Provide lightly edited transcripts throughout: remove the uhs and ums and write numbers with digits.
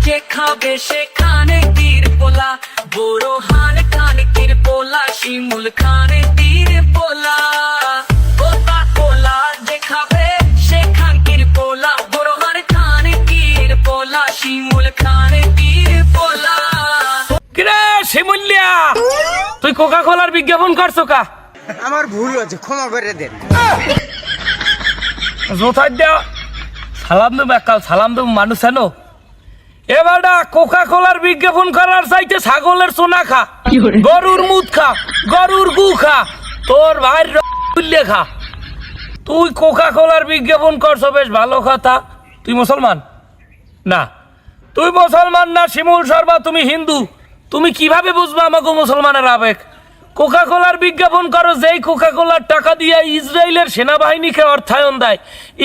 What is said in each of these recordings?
যে খাবে সেখানে তীর পোলা, বোরহান খান তীর পোলা, শিমুল খানে তীর পোলা। কোকা কোলা যে খাবে সেখান তীর পোলা, বোরহান খান তীর পোলা, শিমুল খানে তীর পোলা। কিরে শিমুলিয়া, তুই কোকা কোলার বিজ্ঞাপন করছো কা? আমার ভুল হয়েছে, ক্ষমা করে দেন। জোথার দেওয়া সালাম দেবো, একাল সালাম দেবো মানুষ হেনো। এবারটা কোকা কোলার বিজ্ঞাপন করার চাইতে ছাগলের সোনা খা, গরুর মুদ খা, গরুর গু খা, তোর ভাই রুল্লে খা। তুই কোকা কোলার বিজ্ঞাপন করছো, বেশ ভালো কথা। তুই মুসলমান না? তুই মুসলমান না শিমুল শর্মা, তুমি হিন্দু। তুমি কিভাবে বুঝবা আমাকে মুসলমানের আবেগ? কোকা কোলার বিজ্ঞাপন করো, যেই কোকা কোলার টাকা দিয়ে ইসরায়েলের সেনাবাহিনীকে অর্থায়ন দেয়,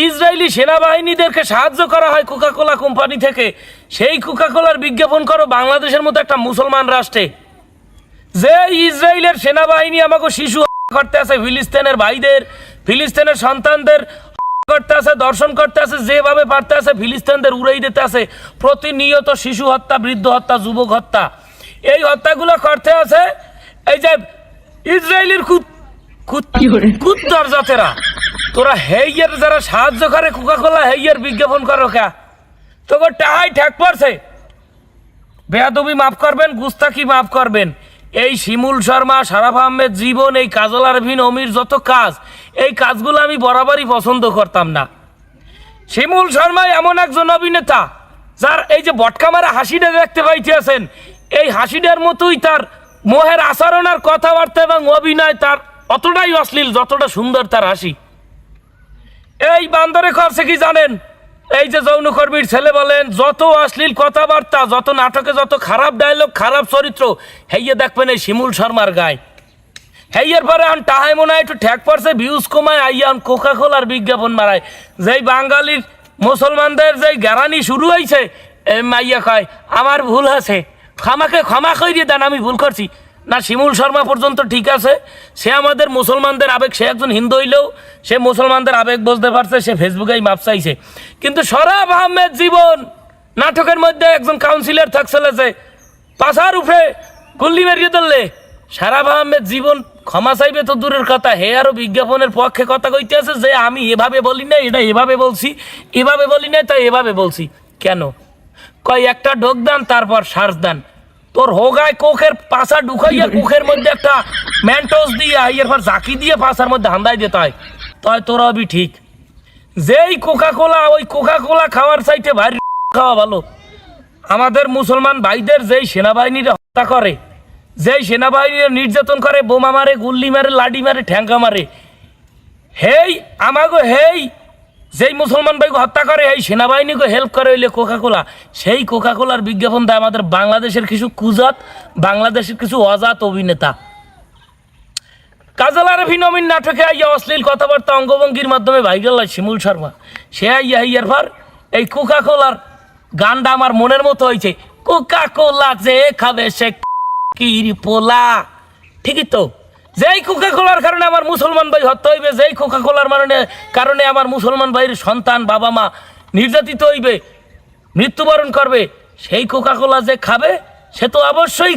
ইসরায়েলি সেনাবাহিনীদেরকে সাহায্য করা হয় কোকা কোলা কোম্পানি থেকে, সেই কোকা কোলার বিজ্ঞাপন করো বাংলাদেশের মতো একটা মুসলমান রাষ্ট্রে। যে ইসরায়েলের সেনাবাহিনী আমাকে শিশু করতে আছে, ফিলিস্তিনের ভাইদের, ফিলিস্তিনের সন্তানদের করতে আছে, দর্শন করতে আছে, যেভাবে পারতে আছে ফিলিস্তিনদের উড়াই দিতে আছে। প্রতিনিয়ত শিশু হত্যা, বৃদ্ধ হত্যা, যুবক হত্যা, এই হত্যাগুলো করতে আছে এই যে ইসরায়েলের কুত্তার জাতেরা। তোরা হেইয়ের যারা সাহায্য করে কোকা কোলা, হেইয়ের বিজ্ঞাপন করো কা? তোকে টাহাই ঠেক পড়ছে। বেয়াদবি মাফ করবেন, গুস্তাকি মাফ করবেন। এই শিমুল শর্মা, শারাফ আহমেদ জীবন, এই কাজল আরভিন অমির যত কাজ, এই কাজগুলো আমি বরাবরই পছন্দ করতাম না। শিমুল শর্মা এমন একজন অভিনেতা যার এই যে বটকা মারা হাসিটা দেখতে পাইতেছেন, এই হাসিটার মতোই তার মোহের আচরণ আর কথাবার্তা এবং অভিনয় তার অতটাই অশ্লীল যতটা সুন্দর তার হাসি। এই বান্দরে করছে কি জানেন? এই যে যৌনকর্মীর ছেলে বলেন, যত অশ্লীল কথাবার্তা, যত নাটকে যত খারাপ ডায়লগ, খারাপ চরিত্র, হেইয়ে দেখবেন এই শিমুল শর্মার গায়ে। হেইয়ের পরে আন টাহাই মনে হয় একটু ঠেক পড়ছে, ভিউজ কমায়, আইয়ান কোকা কোলার বিজ্ঞাপন মারায়। যেই বাঙালির মুসলমানদের যেই গ্যারানি শুরু হয়েছে, মাইয়া কয় আমার ভুল আছে, আমাকে ক্ষমা করিয়ে দেন, আমি ভুল করছি। না, শিমুল শর্মা পর্যন্ত ঠিক আছে, সে আমাদের মুসলমানদের আবেগ, সে একজন হিন্দু হইলেও সে মুসলমানদের আবেগ বুঝতে পারছে, সে ফেসবুকেই মাপ চাইছে। কিন্তু শারাফ আহমেদ জীবন নাটকের মধ্যে একজন কাউন্সিলর থাকছিল যে পাশার উপরে গুল্লি মেরিয়ে ধরলে, শারাফ আহমেদ জীবন ক্ষমা চাইবে তো দূরের কথা, হে আরো বিজ্ঞাপনের পক্ষে কথা কইতে আছে যে আমি এভাবে বলি না, এটা এভাবে বলছি, এভাবে বলি না, তাই এভাবে বলছি। কেন কয় একটা ঢোক দেন, তারপর শ্বাস দেন। তোর হোগায় কোখের পাশা ঢুকাইয়া কোখের মধ্যে একটা ম্যান্টোস দিয়ে এরপর জাকি দিয়ে পাশার মধ্যে হান্দাই দিতে হয়, তাই তোরা অবি ঠিক। যেই কোকা কোলা, ওই কোকা কোলা খাওয়ার চাইতে ভারী খাওয়া ভালো। আমাদের মুসলমান ভাইদের যেই সেনাবাহিনীরা হত্যা করে, যেই সেনাবাহিনীরা নির্যাতন করে, বোমা মারে, গুল্লি মারে, লাডি মারে, ঠ্যাঙ্গা মারে, হেই আমাগো হেই যেই মুসলমান ভাইকে হত্যা করে, এই সেনাবাহিনীকে হেল্প করে হইলে কোকা কোলা। সেই কোকা কোলার বিজ্ঞাপন দেয় আমাদের বাংলাদেশের কিছু কুজাত, বাংলাদেশের কিছু অজাত অভিনেতা। কাজল আরভিন অমির নাটকে আইয়া অশ্লীল কথাবার্তা অঙ্গভঙ্গির মাধ্যমে ভাইরাল হয় শিমুল শর্মা। সে আইয়া হইয়ার পর এই কোকা কোলার গানটা আমার মনের মতো হয়েছে, কোকা কোলা যে খাবে সে কির পোলা। ঠিকই তো, যেই কোকা কোলার কারণে আমার মুসলমান ভাই হত্যা হইবে, যেই কোকা কোলার কারণে আমার মুসলমান ভাইয়ের সন্তান, বাবা মা নির্যাতিত হইবে, মৃত্যুবরণ করবে, সেই কোকা কোলা যে খাবে সে তো অবশ্যই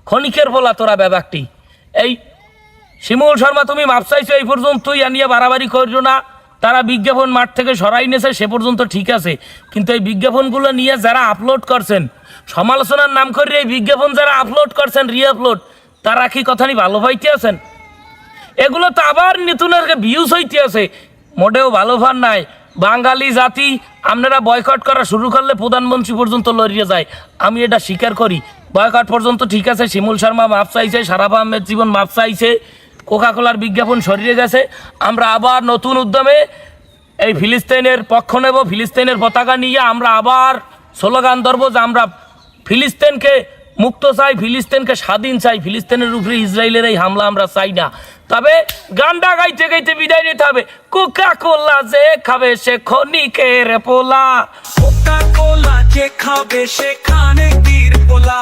ক্ষণিকের বলা তোরা ব্যাপারটি। এই শিমুল শর্মা তুমি মাপ চাইছো, এই পর্যন্তই আনিয়া বাড়াবাড়ি করছো না। তারা বিজ্ঞাপন মাঠ থেকে সরাই নিয়েছে, সে পর্যন্ত ঠিক আছে, কিন্তু এই বিজ্ঞাপনগুলো নিয়ে যারা আপলোড করছেন, সমালোচনার নাম করে এই বিজ্ঞাপন যারা আপলোড করছেন, রিআপলোড, তারা কি কথা নি ভালো পাইতে আছেন? এগুলো তো আবার নতুনের ভিউজ হইতে আছে, মোটেও ভালো ভার নাই। বাঙালি জাতি আপনারা বয়কট করা শুরু করলে প্রধানমন্ত্রী পর্যন্ত লড়িয়ে যায়, আমি এটা স্বীকার করি। বয়কট পর্যন্ত ঠিক আছে, শিমুল শর্মা মাপ চাইছে, শারাফ আহমেদ জীবন মাপ চাইছে, কোকা কোলার বিজ্ঞাপন সরিয়ে গেছে। আমরা আবার নতুন উদ্যমে এই ফিলিস্তিনের পক্ষ নেব, ফিলিস্তিনের পতাকা নিয়ে আমরা আবার স্লোগান ধরবো যে আমরা ফিলিস্তিনকে মুক্ত চাই, ফিলিস্তিনকে স্বাধীন চাই, ফিলিস্তিনের উপরে ইসরায়েলের এই হামলা আমরা চাই না। তবে গানটা গাইতে গাইতে বিদায় নিতে হবে। কোকা কোলা যে খাবে সে ক্ষণিকের পোলা, কোকা কোলা যে খাবে সেখানে তীর পোলা।